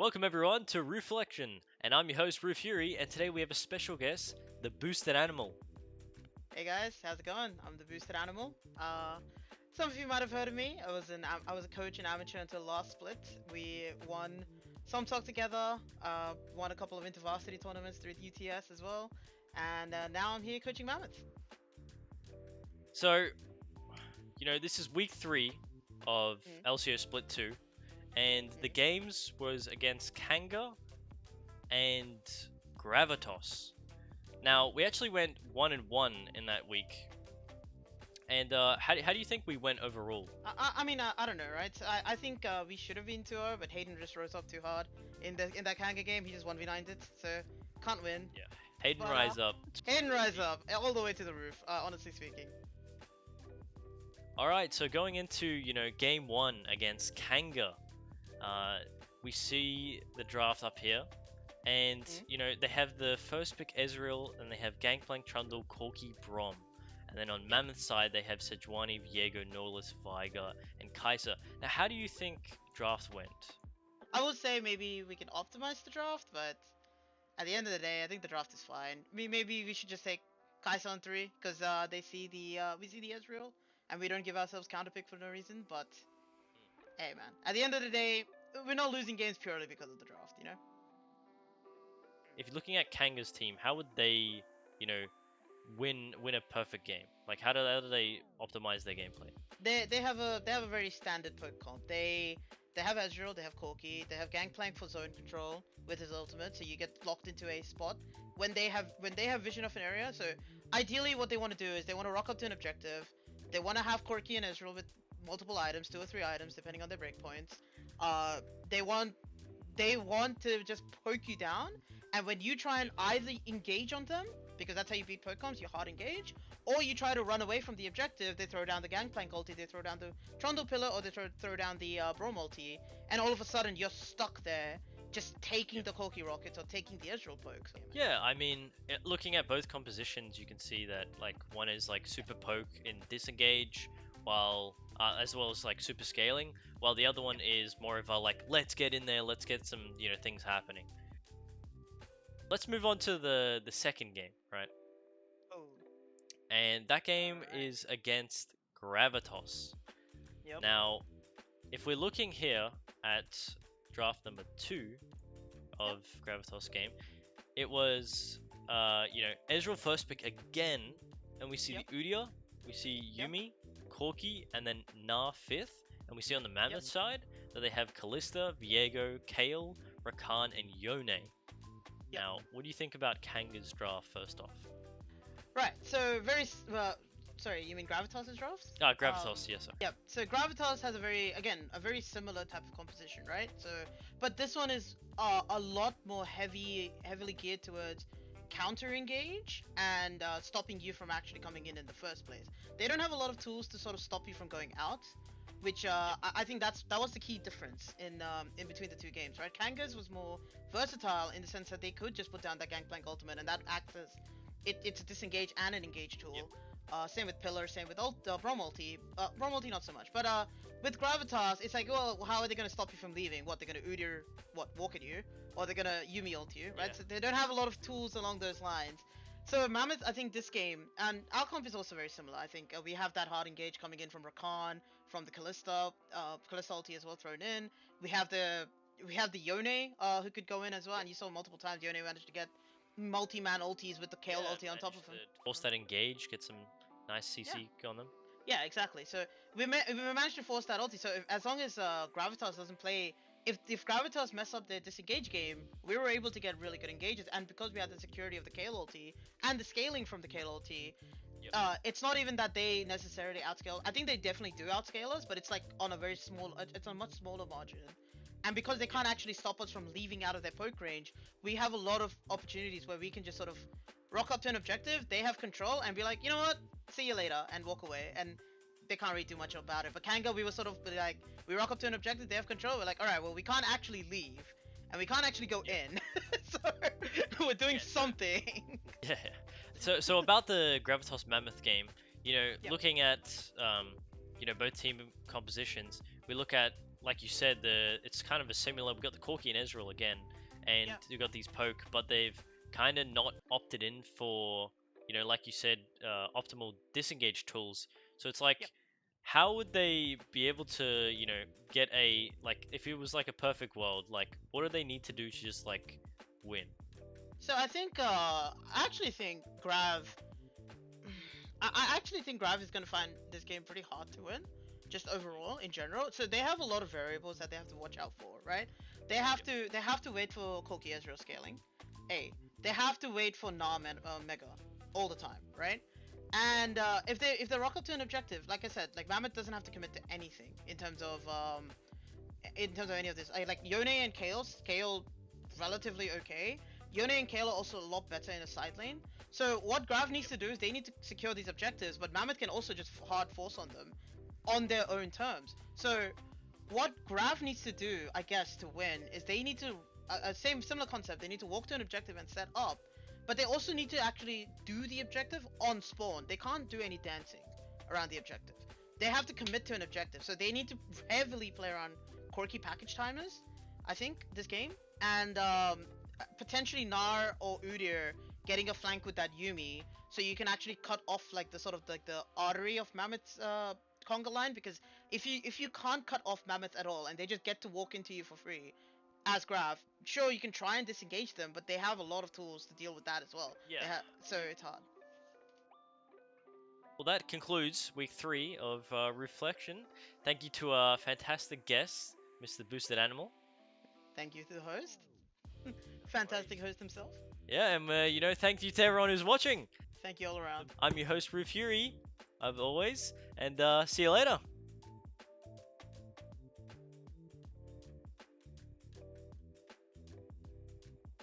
Welcome everyone to Reuflection, and I'm your host Reufury, and today we have a special guest, the BoostedAnimal. Hey guys, how's it going? I'm the BoostedAnimal. Some of you might have heard of me. I was a coach in amateur until last split. We won some talk together, won a couple of intervarsity tournaments through UTS as well, and now I'm here coaching Mammoth. So, this is week 3 of LCO Split 2, and the games was against Kanga and Gravitas. Now, we actually went 1-1 in that week. And how do you think we went overall? I mean, I don't know, right? I think we should have been 2-0, but Hayden just rose up too hard in that Kanga game. He just 1v9'd it, so can't win. Yeah, Hayden rise up. Hayden rise up all the way to the roof. Honestly speaking. All right, so going into game 1 against Kanga, we see the draft up here, and they have the first pick Ezreal, and they have Gangplank, Trundle, Corki, Brom. And then on Mammoth's side, they have Sejuani, Viego, Norlis, Viger, and Kaiser. Now, how do you think draft went? I would say maybe we can optimize the draft, but at the end of the day, I think the draft is fine. Maybe we should just take Kaiser on 3, because we see the Ezreal, and we don't give ourselves counterpick for no reason. But hey, man, at the end of the day, we're not losing games purely because of the draft, you know. If you're looking at Kanga's team, how would they, win a perfect game? Like how do they optimize their gameplay? They have a very standard poke comp. They have Ezreal, they have Corki, they have Gangplank for zone control with his ultimate, so you get locked into a spot. When they have vision of an area, so ideally what they want to do is they want to rock up to an objective. They want to have Corki and Ezreal with multiple items, 2 or 3 items depending on their breakpoints. They want to just poke you down, and when you try and either engage on them, because that's how you beat poke comps, you hard engage, or you try to run away from the objective, they throw down the Gangplank ulti, they throw down the Trundle pillar, or they throw down the Brom ulti, and all of a sudden you're stuck there just taking the Corki rockets or taking the Ezreal pokes. Yeah, I mean, looking at both compositions, you can see that like one is like super poke in disengage, while as well as like super scaling, while the other one is more of a like let's get in there, let's get some things happening. Let's move on to the second game, right? Oh. And that game is against Gravitas. Yep. Now, if we're looking here at draft number 2 of Gravitas game, it was Ezreal first pick again, and we see the Udyr, we see Yuumi, Corki, and then Na 5th, and we see on the Mammoth side that they have Kalista, Viego, Kayle, Rakan, and Yone. Now, what do you think about Kanga's draft first off? Right, so sorry, you mean Gravitas' draft? Gravitas, yes sir. Yep, so Gravitas has a very similar type of composition, right? So, but this one is a lot more heavily geared towards counter engage and stopping you from actually coming in the first place. They don't have a lot of tools to sort of stop you from going out, which I think that was the key difference in between the 2 games, right? Kanga's was more versatile in the sense that they could just put down that Gangplank ultimate, and that acts as it's a disengage and an engage tool. Same with Pillar, same with Brom ulti. Brom ulti not so much, but with Gravitas, it's like, well, how are they gonna stop you from leaving? What, they're gonna Udyr, walk at you, or they're gonna Yuumi ult you, right? So they don't have a lot of tools along those lines. So Mammoth, I think this game, and our comp is also very similar. I think we have that hard engage coming in from Rakan, from the Kalista ulti as well thrown in. We have the Yone who could go in as well, and you saw multiple times Yone managed to get multi-man ultis with the Kayle ulti on top of him. Force that engage, get some nice CC on them. Yeah, exactly. So we managed to force that ulti. So as long as Gravitas doesn't play, if Gravitas mess up their disengage game, we were able to get really good engages, and because we had the security of the Kayle ulti and the scaling from the Kayle ulti, it's not even that they necessarily outscale. I think they definitely do outscale us, but it's like on a very small, it's a much smaller margin. And because they can't actually stop us from leaving out of their poke range, we have a lot of opportunities where we can just sort of rock up to an objective, they have control, and be like, you know what, see you later, and walk away. And they can't really do much about it. But Kanga, we were sort of like, we rock up to an objective, they have control, we're like, alright, well, we can't actually leave, and we can't actually go in. So we're doing something. Yeah. So about the Gravitas Mammoth game, looking at both team compositions, we look at like you said, it's kind of a similar. We've got the Corki and Ezreal again, and Yeah. you've got these poke, but they've kind of not opted in for, like you said, optimal disengage tools. So it's like, Yep. how would they be able to, get a, like, if it was like a perfect world, like, what do they need to do to just like win? So I think I actually think Grav. I actually think Grav is gonna find this game pretty hard to win, just overall in general. So they have a lot of variables that they have to watch out for, right? They have to wait for Corki Ezreal scaling. A. They have to wait for Mega all the time, right? And if they rock up to an objective, like I said, like Mammoth doesn't have to commit to anything in terms of any of this. Like Yone and Kale relatively okay. Yone and Kale are also a lot better in a side lane. So what Grav needs to do is they need to secure these objectives, but Mammoth can also just hard force on them on their own terms. So what Grav needs to do, I guess, to win is they need to similar concept. They need to walk to an objective and set up, but they also need to actually do the objective on spawn. They can't do any dancing around the objective. They have to commit to an objective, so they need to heavily play around Corki package timers, I think, this game, and potentially Nar or Udyr getting a flank with that Yuumi, so you can actually cut off like the sort of like the artery of Mammoth's conga line. Because if you can't cut off Mammoth at all and they just get to walk into you for free as Grav, sure you can try and disengage them, but they have a lot of tools to deal with that as well. Yeah. So it's hard. Well, that concludes week 3 of Reflection. Thank you to our fantastic guest, Mr. Boosted Animal. Thank you to the host. Fantastic host himself. Yeah, and thank you to everyone who's watching. Thank you all around. I'm your host, Reufury, as always, and see you later.